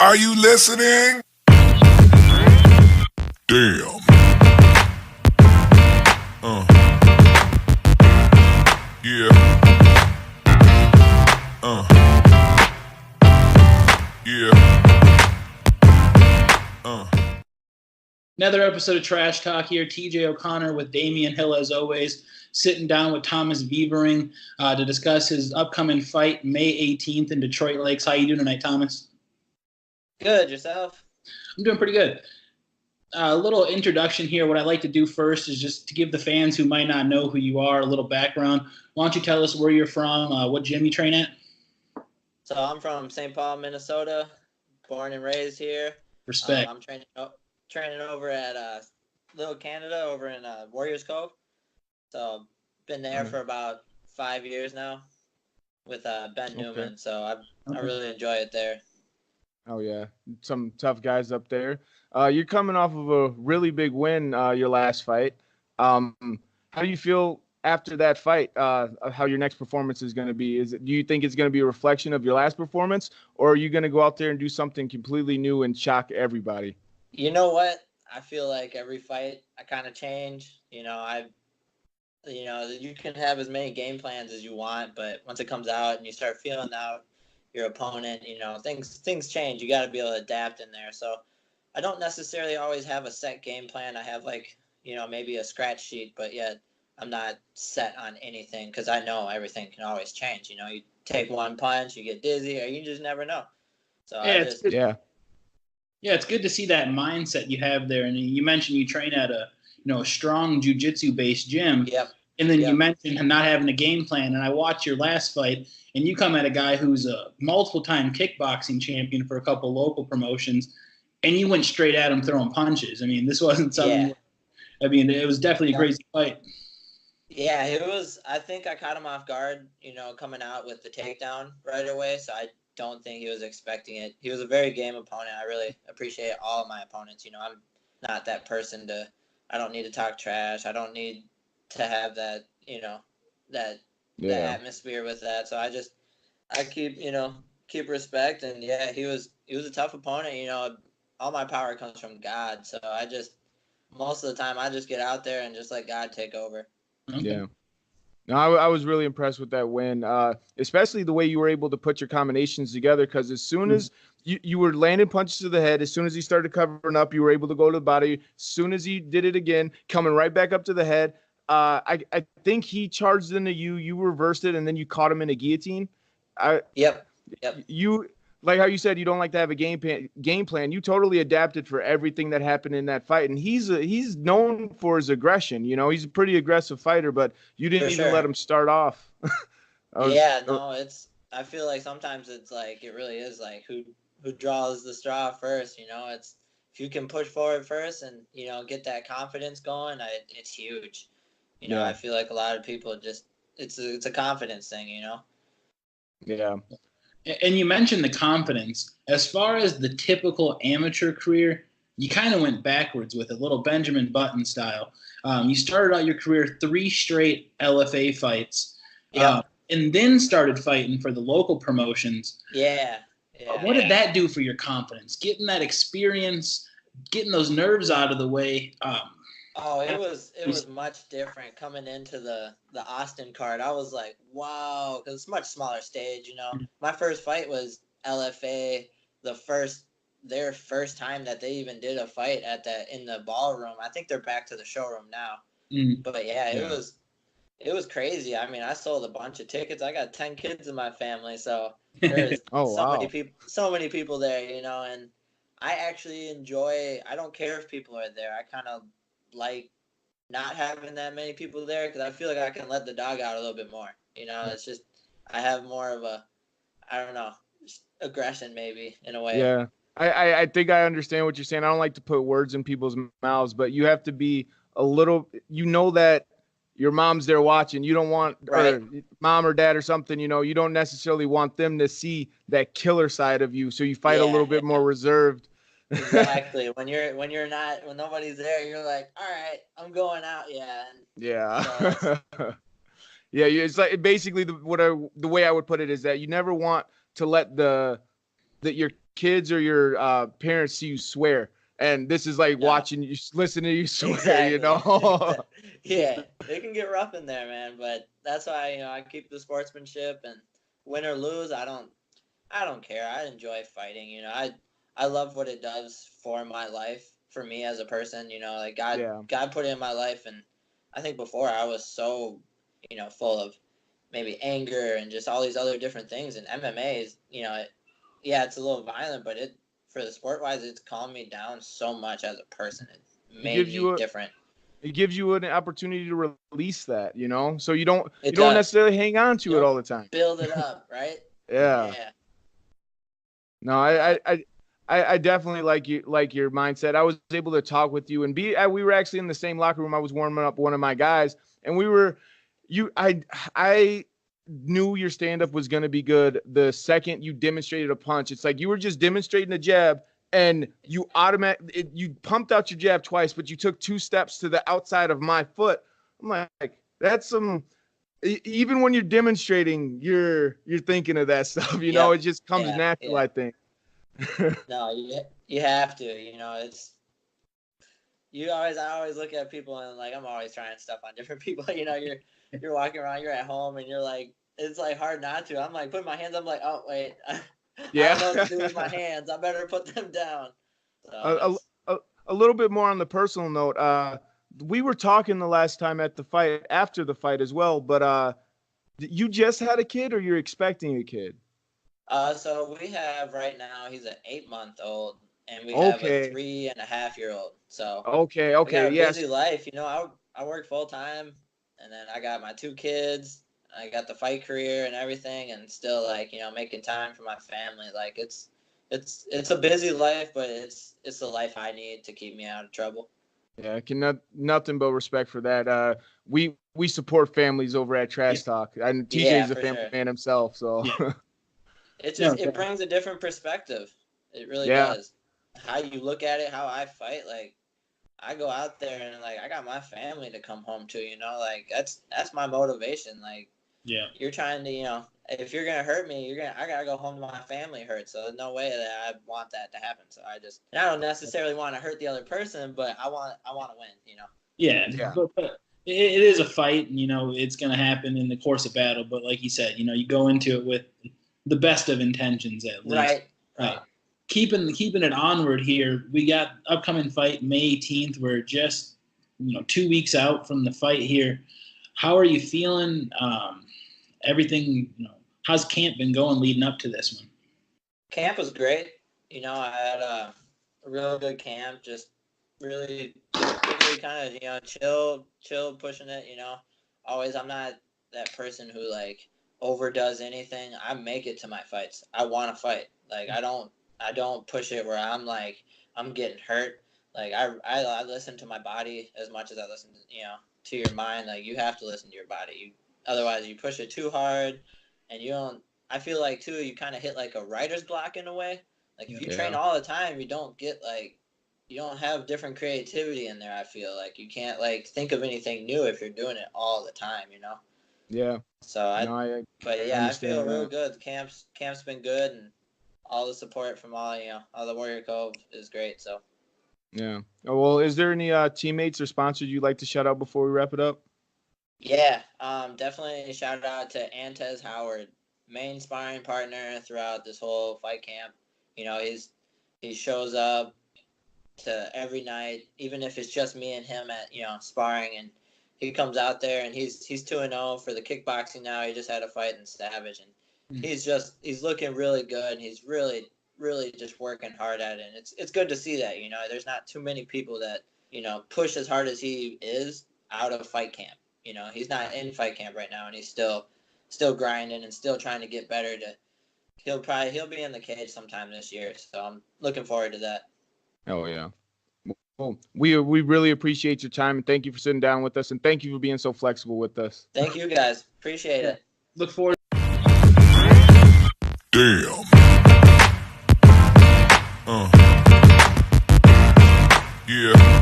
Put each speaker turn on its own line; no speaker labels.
Are you listening? Damn. Yeah. Yeah.
Another episode of Trash Talk here. TJ O'Connor with Damian Hill, as always, sitting down with Thomas Vievering to discuss his upcoming fight May 18th in Detroit Lakes. How you doing tonight, Thomas?
Good. Yourself?
I'm doing pretty good. A little introduction here. What I'd like to do first is just to give the fans who might not know who you are a little background. Why don't you tell us where you're from, what gym you train at?
So I'm from St. Paul, Minnesota, born and raised here.
Respect.
I'm training over at Little Canada over in Warriors Cove. So been there for about 5 years now with Ben Newman. So I really enjoy it there.
Oh, yeah. Some tough guys up there. You're coming off of a really big win, your last fight. How do you feel after that fight, how your next performance is going to be? Do you think it's going to be a reflection of your last performance, or are you going to go out there and do something completely new and shock everybody?
You know what? I feel like every fight I kind of change. You can have as many game plans as you want, but once it comes out and you start feeling out your opponent, things change. You got to be able to adapt in there. So I don't necessarily always have a set game plan. I have maybe a scratch sheet, but yet I'm not set on anything because I know everything can always change. You take one punch, you get dizzy, or you just never know. So
it's good to see that mindset you have there. And you mentioned you train at a strong jiu-jitsu based gym.
Yep.
And then you mentioned not having a game plan. And I watched your last fight, and you come at a guy who's a multiple-time kickboxing champion for a couple local promotions, and you went straight at him throwing punches. I mean, this wasn't something. Yeah. I mean, it was definitely a crazy fight.
Yeah, it was. I think I caught him off guard, coming out with the takedown right away. So I don't think he was expecting it. He was a very game opponent. I really appreciate all of my opponents. I'm not that person I don't need to talk trash. I don't need to have that, that atmosphere with that. So I keep respect. And yeah, he was a tough opponent. All my power comes from God. So most of the time I just get out there and just let God take over.
Yeah. No, I was really impressed with that win, especially the way you were able to put your combinations together, because as soon as you were landing punches to the head, as soon as he started covering up, you were able to go to the body. As soon as he did it again, coming right back up to the head, I think he charged into you reversed it, and then you caught him in a guillotine.
Yep.
You, like how you said, you don't like to have a game plan. You totally adapted for everything that happened in that fight, and he's known for his aggression. He's a pretty aggressive fighter, but you didn't even let him start off.
I feel like sometimes it's like it really is like who draws the straw first. It's if you can push forward first and get that confidence going, it's huge. I feel like a lot of people it's a confidence thing.
Yeah.
And you mentioned the confidence. As far as the typical amateur career, you kind of went backwards with it, little Benjamin Button style. You started out your career 3 straight LFA fights, and then started fighting for the local promotions.
Yeah.
What did that do for your confidence? Getting that experience, getting those nerves out of the way.
It was much different coming into the Austin card. I was like, wow, because it's a much smaller stage, My first fight was LFA, their first time that they even did a fight in the ballroom. I think they're back to the showroom now. But it was crazy. I mean, I sold a bunch of tickets. I got 10 kids in my family, so there's so many people there, and I actually I don't care if people are there. I kind of like not having that many people there because I feel like I can let the dog out a little bit more. It's just I have more of a, I don't know, aggression maybe in a way.
Yeah, I think I understand what you're saying. I don't like to put words in people's mouths, but you have to be a little, that your mom's there watching. You don't want, or mom or dad or something, you don't necessarily want them to see that killer side of you. So you fight a little bit more reserved.
Exactly. When nobody's there, you're like, all right, I'm going out.
Yeah. It's like basically the way I would put it is that you never want to let your kids or your parents see you swear, and this is like watching you, listening to you swear.
Exactly.
You know.
Yeah, it can get rough in there, man. But that's why I keep the sportsmanship, and win or lose, I don't care. I enjoy fighting. I love what it does for my life, for me as a person. Like God put it in my life, and I think before I was so full of maybe anger and just all these other different things. And MMA is it's a little violent, but for the sport wise, it's calmed me down so much as a person. It made me different.
It gives you an opportunity to release that, so you don't
does.
necessarily hang on to it all the time.
Build it up, right?
Yeah. No, I definitely like your mindset. I was able to talk with you, and we were actually in the same locker room. I was warming up one of my guys, and I knew your stand-up was going to be good the second you demonstrated a punch. It's like you were just demonstrating a jab, and you pumped out your jab twice, but you took 2 steps to the outside of my foot. I'm like, that's some. Even when you're demonstrating, you're thinking of that stuff. It just comes natural. I think.
No, you have to. I always look at people and like I'm always trying stuff on different people. You're walking around, you're at home, and you're like, it's like hard not to. I'm like putting my hands up, like, oh wait, I don't know what to do with my hands. I better put them down. So
a little bit more on the personal note. We were talking the last time after the fight as well. But you just had a kid, or you're expecting a kid?
So we have right now. He's an 8-month-old, and we have a 3.5-year-old. So
okay,
we got a busy life. I work full time, and then I got my 2 kids. I got the fight career and everything, and still making time for my family. Like it's a busy life, but it's the life I need to keep me out of trouble.
Yeah, I can nothing but respect for that. We support families over at Trash Talk, and TJ's a family man himself, so.
It brings a different perspective. It really does. How you look at it, how I fight, like I go out there and like I got my family to come home to, like that's my motivation. Like you're trying to, if you're gonna hurt me, I gotta go home to my family hurt. So there's no way that I want that to happen. So I don't necessarily want to hurt the other person, but I want to win.
Yeah. But it is a fight, and it's gonna happen in the course of battle. But like you said, you go into it with the best of intentions at least. Right. Keeping it onward here. We got upcoming fight May 18th. We're just 2 weeks out from the fight here. How are you feeling? Everything. How's camp been going leading up to this one?
Camp was great. I had a real good camp. Just really kind of chill pushing it. Always I'm not that person who like overdoes anything. I make it to my fights. I want to fight. Like I don't push it where I'm like I'm getting hurt. Like I listen to my body as much as I listen to your mind. Like you have to listen to your body. Otherwise you push it too hard, and you don't. I feel like too you kind of hit like a writer's block in a way. Like if you train all the time, you don't have different creativity in there. I feel like you can't like think of anything new if you're doing it all the time.
Yeah.
So I feel real good. The camp's been good, and all the support from all the Warrior Cove is great. So.
Yeah. Oh, well, is there any teammates or sponsors you'd like to shout out before we wrap it up?
Yeah. Definitely shout out to Antez Howard, main sparring partner throughout this whole fight camp. He shows up to every night, even if it's just me and him at sparring, and he comes out there and he's 2-0 for the kickboxing now. He just had a fight in Savage, and he's looking really good, and he's really just working hard at it. And it's good to see that. There's not too many people that push as hard as he is out of fight camp. He's not in fight camp right now, and he's still grinding and still trying to get better. He'll be in the cage sometime this year, so I'm looking forward to that.
Oh yeah. Well, we really appreciate your time, and thank you for sitting down with us, and thank you for being so flexible with us.
Thank you guys. Appreciate it.
Look forward.
Damn. Yeah.